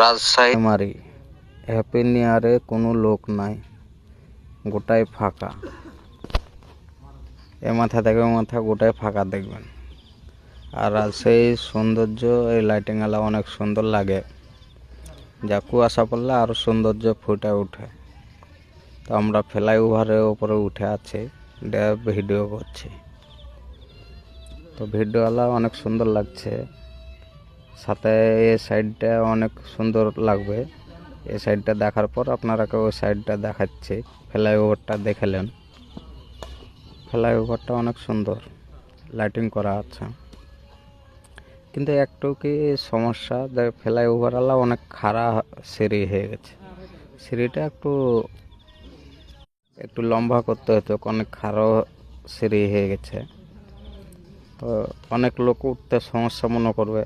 রাজশাহী মারি happy new ইয়ারে কোনো লোক নাই, গোটাই ফাঁকা। এ মাথা থেকে ও মাথা গোটাই ফাঁকা দেখবেন। আর রাজশাহীর সৌন্দর্য এই লাইটিংওয়ালা অনেক সুন্দর লাগে, যা কুয়াশা পড়লে আরও সৌন্দর্য ফুটে ওঠে। তো আমরা ফ্লাইওভারের ওপরে উঠে আছি, ভিডিও করছি। তো ভিডিওওয়ালা অনেক সুন্দর লাগছে, সাথে এই সাইডটা অনেক সুন্দর লাগবে। এই সাইডটা দেখার পর আপনারাকে ওই সাইডটা দেখাচ্ছি। ফ্লাইওভারটা দেখলেন, ফ্লাইওভারটা অনেক সুন্দর লাইটিং করা আছে, কিন্তু একটু কি সমস্যা, ফ্লাইওভারওয়ালা অনেক খাড়া সিঁড়ি হয়ে গেছে। সিঁড়িটা একটু লম্বা করতে হতো, অনেক খাড়া সিঁড়ি হয়ে গেছে। তো অনেক লোক উঠতে সমস্যা মনে করবে,